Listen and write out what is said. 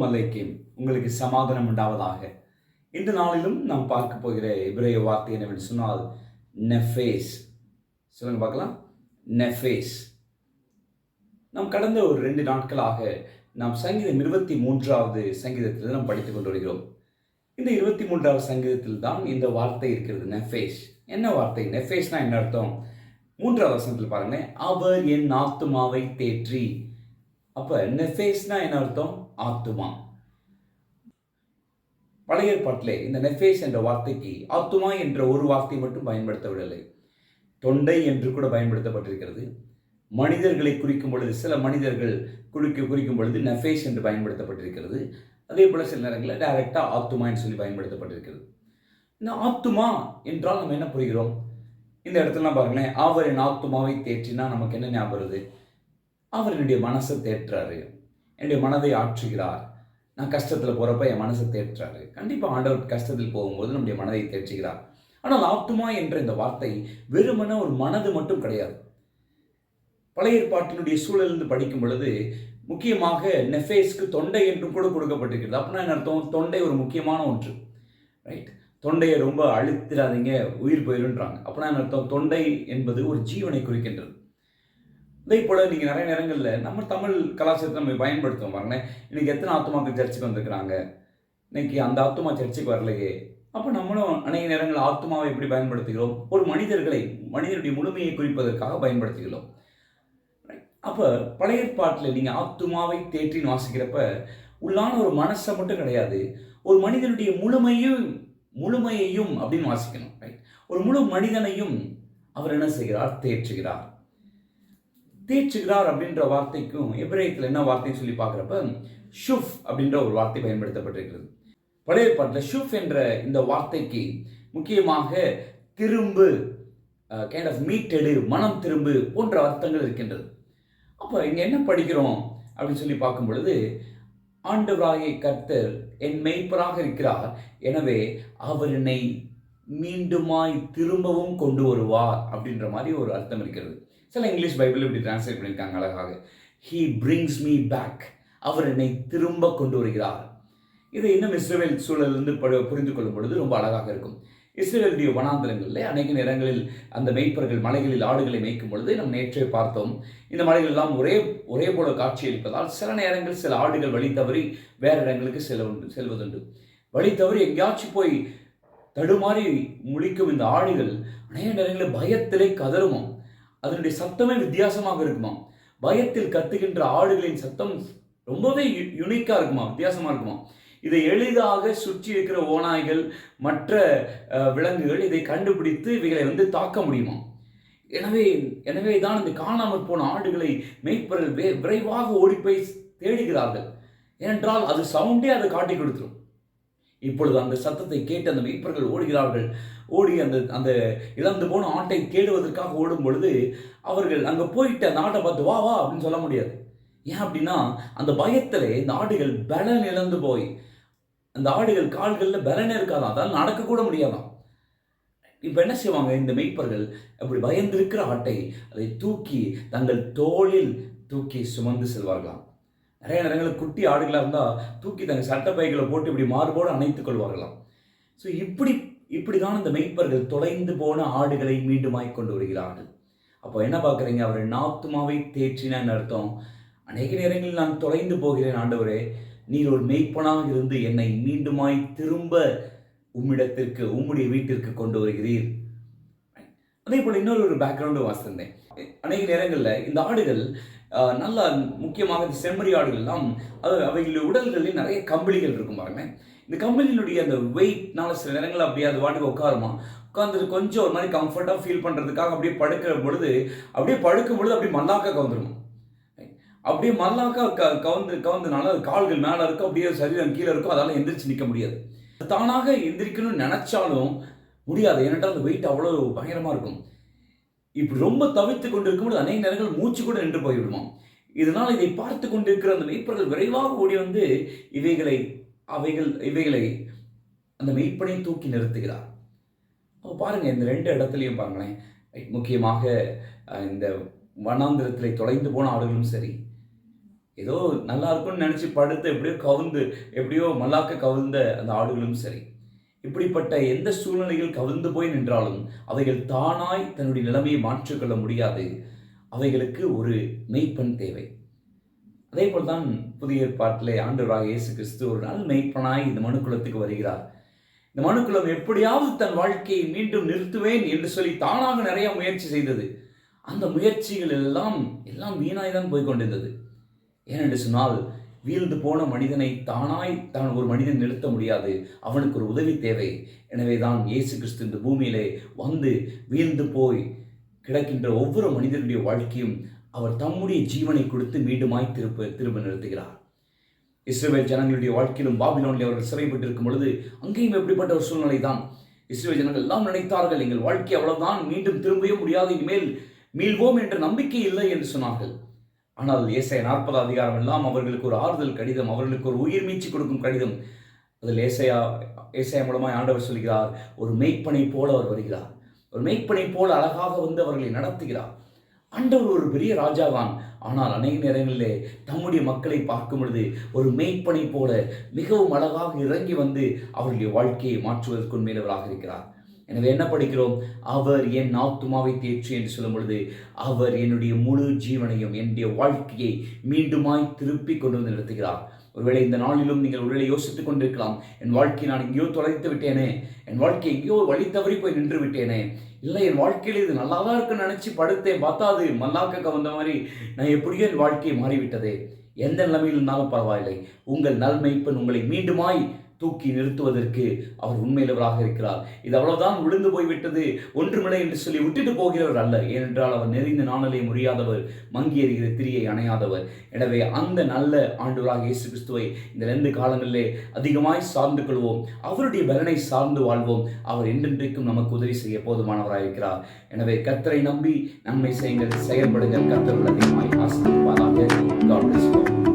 அலைக்கும், உங்களுக்கு சமாதானம் உண்டாவதாக. இந்த நாளிலும் நாம் பார்க்க போகிற எபிரேய வார்த்தை என்னவென்று சொன்னால் நெஃபேஸ். சொல்லுங்க பார்க்கலாம். நெஃபேஸ். நாம் கடந்த ஒரு 2 நாட்களாக நாம் சங்கீதம் 23வது சங்கீதத்தில் நாம் படித்துக் கொண்டு வருகிறோம். இந்த 23வது சங்கீதத்தில் தான் இந்த வார்த்தை இருக்கிறது, நெஃபேஸ். என்ன வார்த்தை? நெஃபேஸ்னா என்ன அர்த்தம்? 3வது வசனத்தில் பாருங்க, அவர் என் ஆத்துமாவை தேற்றி. அப்ப நெஃபேஸ்னா என்ன அர்த்தம்? ஆத்துமா. பழைய ஏற்பாட்டிலே இந்த நெஃபேஸ் என்ற வார்த்தைக்கு ஆத்துமா என்ற ஒரு வார்த்தை மட்டும் பயன்படுத்தவில்லை, தொண்டை என்று கூட பயன்படுத்தப்பட்டிருக்கிறது. மனிதர்களை குறிக்கும் பொழுது, சில மனிதர்கள் குறிக்கும் பொழுது நெஃபேஸ் என்று பயன்படுத்தப்பட்டிருக்கிறது. அதே போல சில நேரங்களில் டைரக்டா ஆத்துமா என்று சொல்லி பயன்படுத்தப்பட்டிருக்கிறது. இந்த ஆத்துமா என்றால் நம்ம என்ன புரிகிறோம்? இந்த இடத்துல பாருங்களேன், அவர் என் ஆத்துமாவை தேற்றினா நமக்கு என்ன ஞாபகம் வருது? அவர் என்னுடைய மனசை தேற்றாரு, என்னுடைய மனதை ஆற்றுகிறார். நான் கஷ்டத்தில் போகிறப்ப என் மனசை தேற்றாரு. கண்டிப்பாக ஆண்டவர் கஷ்டத்தில் போகும்போது நம்முடைய மனதை தேற்றுகிறார். ஆனால் ஆத்துமா என்ற இந்த வார்த்தை வெறுமன ஒரு மனது மட்டும் கிடையாது. பழைய ஏற்பாட்டினுடைய சூழலிருந்து படிக்கும் பொழுது முக்கியமாக நெஃபேஸ்க்கு தொண்டை என்றும் கூட கொடுக்கப்பட்டிருக்கிறது. அப்படின்னா என்ன அர்த்தம்? தொண்டை ஒரு முக்கியமான ஒன்று, ரைட்? தொண்டையை ரொம்ப அழுத்திடாதீங்க, உயிர் போயிருன்றாங்க. அப்படின்னா என்ன அர்த்தம்? தொண்டை என்பது ஒரு ஜீவனை குறிக்கின்றது. இதே போல் நீங்கள் நிறைய நேரங்களில் நம்ம தமிழ் கலாச்சாரத்தை நம்ம பயன்படுத்துவோம். பாருங்களேன், இன்றைக்கி எத்தனை ஆத்துமாக்கள் சர்ச்சுக்கு வந்திருக்கிறாங்க, இன்றைக்கி அந்த ஆத்துமா சர்ச்சுக்கு வரலையே. அப்போ நம்மளும் அநேக நேரங்கள் ஆத்துமாவை எப்படி பயன்படுத்துகிறோம்? ஒரு மனிதனுடைய முழுமையை குறிப்பதற்காக பயன்படுத்துகிறோம். அப்போ பழைய ஏற்பாட்டில் நீங்கள் ஆத்துமாவை தேற்றின்னு வாசிக்கிறப்ப உள்ளான ஒரு மனசை மட்டும் கிடையாது, ஒரு மனிதனுடைய முழுமையையும் அப்படின்னு வாசிக்கணும், ரைட்? ஒரு முழு மனிதனையும் அவர் என்ன செய்கிறார்? தேற்றுகிறார். தேற்றுகிறார் அப்படின்ற வார்த்தைக்கும் எபிரேயத்தில் என்ன வார்த்தைன்னு சொல்லி பார்க்குறப்ப ஷுஃப் அப்படின்ற ஒரு வார்த்தை பயன்படுத்தப்பட்டிருக்கிறது. பழைய ஏற்பாட்டில் ஷுஃப் என்ற இந்த வார்த்தைக்கு முக்கியமாக திரும்பு, கைண்ட் ஆஃப் மீட்டெடு, மனம் திரும்பு போன்ற அர்த்தங்கள் இருக்கின்றது. அப்போ இங்கே என்ன படிக்கிறோம் அப்படின்னு சொல்லி பார்க்கும் பொழுது, ஆண்டவராகிய கர்த்தர் என் மெய்ப்பராக இருக்கிறார், எனவே அவர் என்னை மீண்டுமாய் திரும்பவும் கொண்டு வருவார் அப்படின்ற மாதிரி ஒரு அர்த்தம் இருக்கிறது. சில இங்கிலீஷ் பைபிள் இப்படி டிரான்ஸ்லேட் பண்ணியிருக்காங்க அழகாக, ஹீ பிரிங்ஸ் மீ பேக், அவர் என்னை திரும்ப கொண்டு வருகிறார். இதை இன்னும் இஸ்ரவேல் சூழலிருந்து புரிந்து கொள்ளும் பொழுது ரொம்ப அழகாக இருக்கும். இஸ்ரவேலுடைய வனாந்தரங்களில் அநேக நேரங்களில் அந்த மேய்ப்பர்கள் மலைகளில் ஆடுகளை மேய்க்கும் பொழுது நம்ம நேற்றே பார்த்தோம், இந்த மலைகள் எல்லாம் ஒரே போல காட்சியளிப்பதால் சில நேரங்கள் சில ஆடுகள் வழி தவறி வேறு இடங்களுக்கு செல்வதுண்டு. வழி தவறி எங்கேயாச்சும் போய் தடுமாறி முழிக்கும் இந்த ஆடுகள் அநேக நேரங்களில் பயத்திலே கதறுமா. அதனுடைய சத்தமே வித்தியாசமாக இருக்குமா. பயத்தில் கத்துகின்ற ஆடுகளின் சத்தம் ரொம்பவே யுனிக்காக இருக்குமா, வித்தியாசமாக இருக்குமா. இதை எளிதாக சுற்றி இருக்கிற ஓநாய்கள், மற்ற விலங்குகள் இதை கண்டுபிடித்து இவைகளை தாக்க முடியுமா. எனவே தான் இந்த காணாமற் போன ஆடுகளை மேய்ப்பர்கள் விரைவாக ஓடிப்போய் தேடுகிறார்கள். ஏனென்றால் அது சவுண்டே அதை காட்டி கொடுத்துரும். இப்பொழுது அந்த சத்தத்தை கேட்டு அந்த மேய்ப்பர்கள் ஓடுகிறார்கள். ஓடி அந்த இழந்து போன ஆட்டை தேடுவதற்காக ஓடும் பொழுது அவர்கள் அங்கே போயிட்டு அந்த ஆட்டை பார்த்து வா வா அப்படின்னு சொல்ல முடியாது. ஏன் அப்படின்னா அந்த பயத்திலே இந்த ஆடுகள் பலன் இழந்து போய், அந்த ஆடுகள் கால்களில் பலனே இருக்காதான், அதால் நடக்கக்கூட முடியாதான். இப்போ என்ன செய்வாங்க இந்த மேய்ப்பர்கள்? அப்படி பயந்திருக்கிற ஆட்டை அதை தூக்கி தங்கள் தோளில் தூக்கி சுமந்து செல்வார்களாம். நிறைய நேரங்களில் குட்டி ஆடுகளாக இருந்தால் தூக்கி தங்கள் சட்டப்பைகளை போட்டு இப்படி மார்போடு அணைத்துக் கொள்வார்களாம். ஸோ இப்படி தான் இந்த மேய்ப்பர்கள் தொலைந்து போன ஆடுகளை மீண்டுமாய் கொண்டு வருகிறார்கள். அப்போ என்ன பார்க்குறீங்க? அவர் ஆத்துமாவை தேற்றினான்னு அர்த்தம். அநேக நேரங்களில் நான் தொலைந்து போகிறேன் ஆண்டவரே, நீர் ஒரு மேய்ப்பனாக இருந்து என்னை மீண்டுமாய் திரும்ப உம்மிடத்திற்கு, உம்முடைய வீட்டிற்கு கொண்டு வருகிறீர். அதே போல் இன்னொரு பேக்ரவுண்டு வாசித்தேன். அநேக நேரங்களில் இந்த ஆடுகள் நல்ல முக்கியமாக இந்த செம்மறி ஆடுகள்லாம் அவைகளுடைய உடல்களில் நிறைய கம்பளிகள் இருக்கும் பாருங்க. இந்த கம்பளியினுடைய அந்த வெயிட்னால சில நேரங்கள் அப்படியே அது வாட்டுக்கு உட்காந்துட்டு கொஞ்சம் ஒரு மாதிரி கம்ஃபர்ட்டாக ஃபீல் பண்ணுறதுக்காக அப்படியே படுக்கும் பொழுது அப்படியே மல்லாக்கா கவுந்துருமா. அப்படியே மல்லாக்கா கவுந்தனால அது கால்கள் மேலே இருக்கும், அப்படியே சரீரம் கீழே இருக்கும், அதால் எந்திரிச்சு நிற்க முடியாது. தானாக எந்திரிக்கணும்னு நினச்சாலும் முடியாது, ஏனென்றால் அந்த வெயிட் அவ்வளோ பயங்கரமாக இருக்கும். இப்படி ரொம்ப தவித்து கொண்டிருக்கும்போது அநேக நேரங்கள் மூச்சு கூட நின்று போய்விடுமா. இதனால் இதை பார்த்து கொண்டிருக்கிற அந்த மேய்ப்பர்கள் விரைவாக ஓடி வந்து இவைகளை அந்த மெய்ப்பனை தூக்கி நிறுத்துகிறார். அப்போ பாருங்கள், இந்த 2 இடத்துலையும் பாருங்களேன், முக்கியமாக இந்த வனாந்திரத்தில் தொலைந்து போன ஆடுகளும் சரி, ஏதோ நல்லா இருக்கும்னு நினச்சி படுத்து எப்படியோ மல்லாக்க கவிழ்ந்த அந்த ஆடுகளும் சரி, இப்படிப்பட்ட எந்த சூழ்நிலைகள் கவிழ்ந்து போய் நின்றாலும் அவைகள் தானாய் தன்னுடைய நிலைமையை மாற்றிக்கொள்ள முடியாது. அவைகளுக்கு ஒரு மெய்ப்பன் தேவை. அதே போல்தான் புதிய ஏற்பாட்டிலே ஆண்டவராகிய இயேசு கிறிஸ்து ஒரு நல்ல மெய்ப்பனாய் இந்த மனுக்குலத்துக்கு வருகிறார். இந்த மனுக்குலம் எப்படியாவது தன் வாழ்க்கையை மீண்டும் நிறுத்துவேன் என்று சொல்லி தானாக நிறைய முயற்சி செய்தது. அந்த முயற்சிகள் எல்லாம் வீணாய் தான் போய் கொண்டிருந்தது. ஏனென்று சொன்னால், வீழ்ந்து போன மனிதனை தான் ஒரு மனிதன் நிறுத்த முடியாது. அவனுக்கு ஒரு உதவி தேவை. எனவே தான் இயேசு கிறிஸ்து இந்த பூமியிலே வந்து வீழ்ந்து போய் கிடக்கின்ற ஒவ்வொரு மனிதனுடைய வாழ்க்கையும் அவர் தம்முடைய ஜீவனை கொடுத்து மீண்டுமாய் திரும்ப நிறுத்துகிறார். இஸ்ரவேல் ஜனங்களுடைய வாழ்க்கையிலும் பாபிலோனில் அவர்கள் சிறைப்பட்டிருக்கும் பொழுது அங்கேயும் எப்படிப்பட்ட ஒரு சூழ்நிலை தான். இஸ்ரவேல் ஜனங்கள் எல்லாம் நினைத்தார்கள், எங்கள் வாழ்க்கை அவ்வளவுதான், மீண்டும் திரும்பவே முடியாது, இனிமேல் மீள்வோம் என்ற நம்பிக்கை இல்லை என்று சொன்னார்கள். ஆனால் ஏசாயா 40 அதிகாரம் எல்லாம் அவர்களுக்கு ஒரு ஆறுதல் கடிதம், அவர்களுக்கு ஒரு உயிர் மீட்சி கொடுக்கும் கடிதம். அதில் ஏசாயா மூலமாய் ஆண்டவர் சொல்கிறார், ஒரு மெய்ப்பனை போல அவர் வருகிறார், ஒரு மெய்ப்பனை போல அழகாக வந்து அவர்களை நடத்துகிறார். ஆண்டவர் ஒரு பெரிய ராஜாவான். ஆனால் அநேக நேரங்களிலே தம்முடைய மக்களை பார்க்கும் பொழுது ஒரு மெய்ப்பனை போல மிகவும் அழகாக இறங்கி வந்து அவர்களுடைய வாழ்க்கையை மாற்றுவதற்கு உண்மையிலவராக இருக்கிறார். எனவே என்ன படிக்கிறோம்? அவர் என் ஆத்துமாவை தேற்றி என்று சொல்லும் பொழுது அவர் என்னுடைய முழு ஜீவனையும் என்னுடைய வாழ்க்கையை மீண்டுமாய் திருப்பி கொண்டு வந்து நிறுத்துகிறார். ஒருவேளை இந்த நாளிலும் நீங்கள் ஒருவேளை யோசித்துக் கொண்டிருக்கலாம், என் வாழ்க்கையை நான் எங்கேயோ தொலைத்து விட்டேனே, என் வாழ்க்கை எங்கேயோ வழி தவறி போய் நின்று விட்டேனே, இல்லை என் வாழ்க்கையில் இது நல்லா தான் இருக்குன்னு நினச்சி படுத்தேன், பார்த்தா அது மல்லாக்க கவர்ந்த மாதிரி நான் எப்படியோ என் வாழ்க்கையை மாறிவிட்டதே. எந்த நிலைமையில் இருந்தாலும் பரவாயில்லை, உங்கள் நல்மெய்ப்பன் உங்களை மீண்டுமாய் தூக்கி நிறுத்துவதற்கு அவர் உண்மையிலவராக இருக்கிறார். இது அவ்வளவுதான், விழுந்து போய்விட்டது, ஒன்றுமில்லை என்று சொல்லி விட்டுட்டு போகிறவர் அல்ல. ஏனென்றால் அவர் நெறிந்த நாணலை முறியாதவர், மங்கி எறிகிற திரியை அணையாதவர். எனவே அந்த நல்ல ஆண்டவராக இயேசு கிறிஸ்துவை இந்த 2 காலங்களிலே அதிகமாய் சார்ந்து கொள்வோம், அவருடைய பலனை சார்ந்து வாழ்வோம். அவர் என்றென்றைக்கும் நமக்கு உதவி செய்ய போதுமானவராக இருக்கிறார். எனவே கர்த்தரை நம்பி நன்மை செய்யுங்கள், செயல்படுங்கள். கர்த்தர் அதிகமாய் ஆசீர்வதிப்பாராக. God bless you.